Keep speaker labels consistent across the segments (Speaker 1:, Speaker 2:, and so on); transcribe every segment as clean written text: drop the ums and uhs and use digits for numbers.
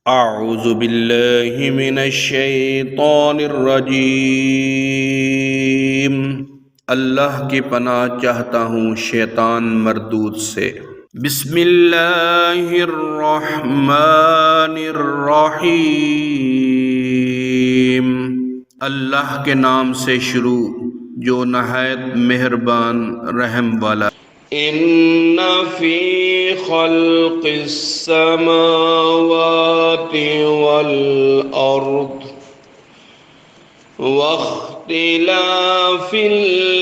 Speaker 1: अऊज़ु बिल्लाहि मिनश्शैतानिर्रजीम। अल्लाह की पनाह चाहता हूँ शैतान मरदूद से। बिस्मिल्लाहिर्रहमानिर्रहीम। अल्लाह के नाम से शुरू जो नहायत मेहरबान रहम वाला। इन्ना फी खल्क़िस समावाति वल अर्द वख्तिलाफिल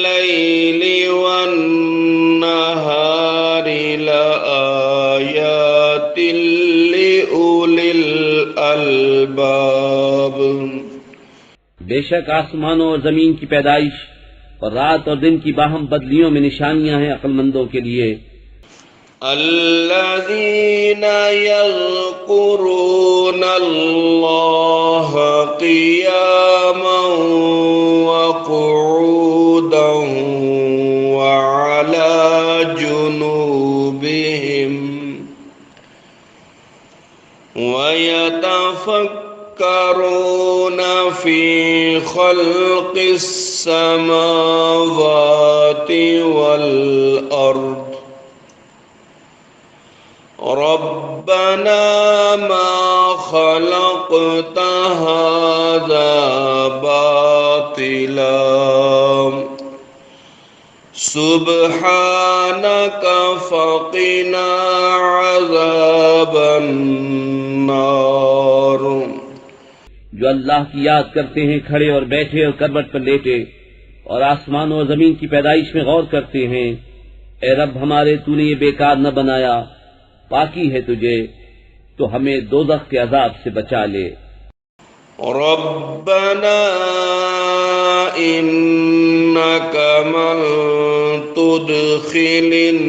Speaker 1: लैलि वन नहारि लआयातिल लिउलिल अलबाब।
Speaker 2: बेशक आसमानों और जमीन की पैदाइश और रात और दिन की बाहम बदलियों में निशानियां हैं अक्लमंदों के लिए।
Speaker 1: अल्लज़ीना यज़्कुरून अल्लाह क़ियामन व क़ुऊदन व अला जुनूबिहिम व यतफ़क्करून फ़ी ख़ल्क़िस समावाति वल अर्द रब्बना मा खलक़्त हाज़ा बातिला सुब्हानक फ़क़िना अज़ाबन नार।
Speaker 2: जो अल्लाह की याद करते हैं खड़े और बैठे और करवट पर लेटे और आसमानों और जमीन की पैदाइश में गौर करते हैं। ए रब हमारे, तूने ये बेकार न बनाया, पाकी है तुझे, तो हमें दोज़ख के अजाब से बचा ले।
Speaker 1: रब्बना इन्नक मन तुदखिलिन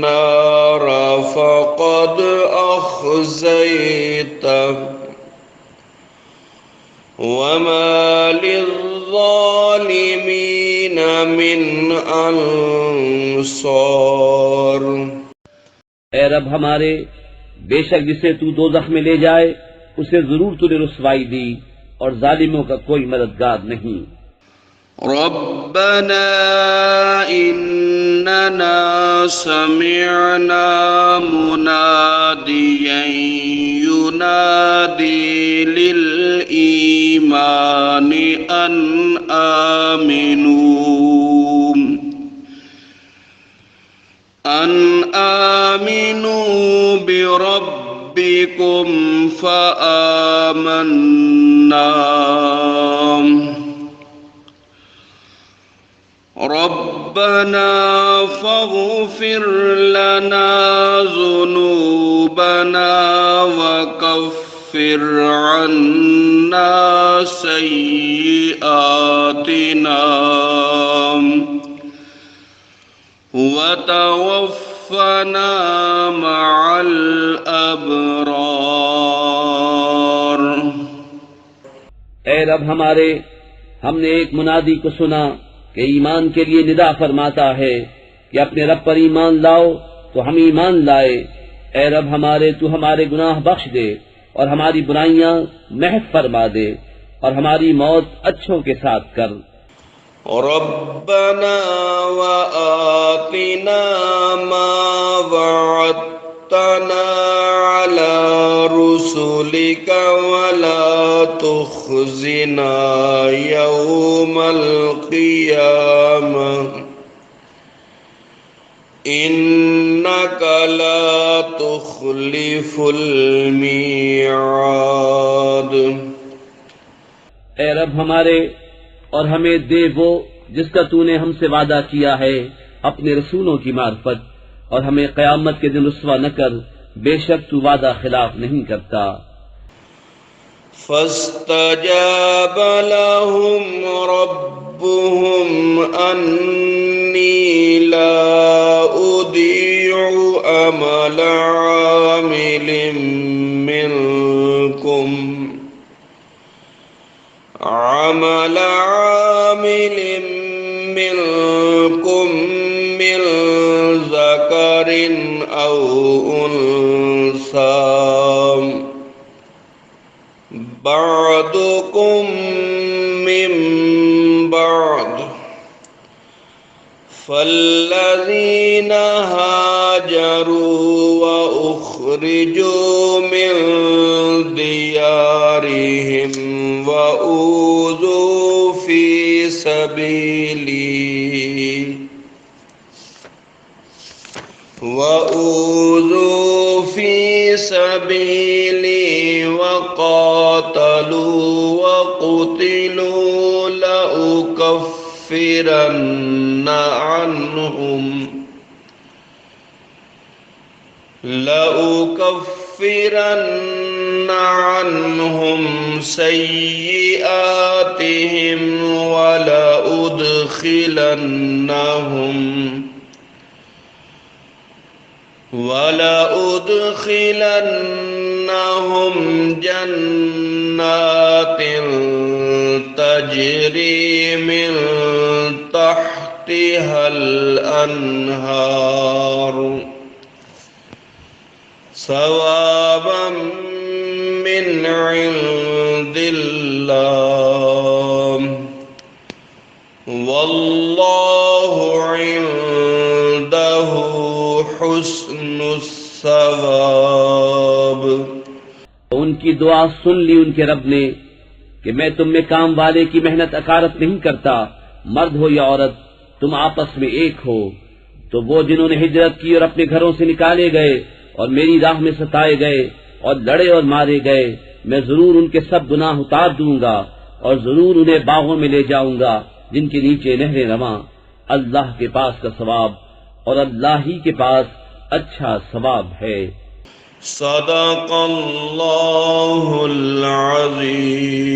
Speaker 1: नार फ़क़द अख़ज़यतह वमा लिज़्ज़ालिमीन मिन अंसार।
Speaker 2: ए रब हमारे, बेशक जिसे तू दोज़ख में ले जाए उसे जरूर तूने रुसवाई दी और जालिमों का कोई मददगार नहीं।
Speaker 1: रब्बना इन्नना समिअना मुनादियन युनादी लिल ईमानि अन आमिनू बिरब्बिकुम फ़आमन्ना। रब्बना फ़ग़फ़िर लना ज़ुनूबना वकफ़्फ़िर अन्ना सय्यिआतिना वतवफ़्फ़ना मअल अबरार।
Speaker 2: ए रब हमारे, हमने एक मुनादी को सुना कि ईमान के लिए निदा फरमाता है कि अपने रब पर ईमान लाओ, तो हम ईमान लाए। ए रब हमारे, तू हमारे गुनाह बख्श दे और हमारी बुराइयां महफ फरमा दे और हमारी मौत अच्छों के साथ कर।
Speaker 1: रब्बना व आतिना मा वअदतना अला रुसुलिका वला तुख़्ज़िना यौमल क़ियामह इन्नका ला तुख़्लिफ़ुल मिआद।
Speaker 2: ए रब हमारे, और हमें दे वो जिसका तूने हमसे वादा किया है अपने रसूलों की मार्फत, और हमें क़यामत के दिन रुस्वा न कर, बेशक तू वादा खिलाफ नहीं करता।
Speaker 1: फस्तजाब लहुम रब्बुहुम अन्नी ला उदीउ अमल आमिलिन मिनकुम अमल आमिलिन मिनकुम मिन ज़करिन औ उन्सा بعضكم من بعض فالذين هاجروا وأخرجوا من ديارهم وأوذوا في سبيلي وقاتلوا وقتلوا لأكفرن عنهم سيئاتهم ولأدخلنهم جنات تجري من تحتها الأنهار ثوابا من عند الله والله عنده حسن الثواب।
Speaker 2: उनकी दुआ सुन ली उनके रब ने कि मैं तुम में काम वाले की मेहनत अकारत नहीं करता, मर्द हो या औरत तुम आपस में एक हो। तो वो जिन्होंने हिजरत की और अपने घरों से निकाले गए और मेरी राह में सताए गए और लड़े और मारे गए, मैं जरूर उनके सब गुनाह उतार दूंगा और जरूर उन्हें बागों में ले जाऊंगा जिनके नीचे नहरें रवां। अल्लाह के पास का सवाब और अल्लाह ही के पास अच्छा सवाब है।
Speaker 1: सदक़ल्लाहुल अज़ीम।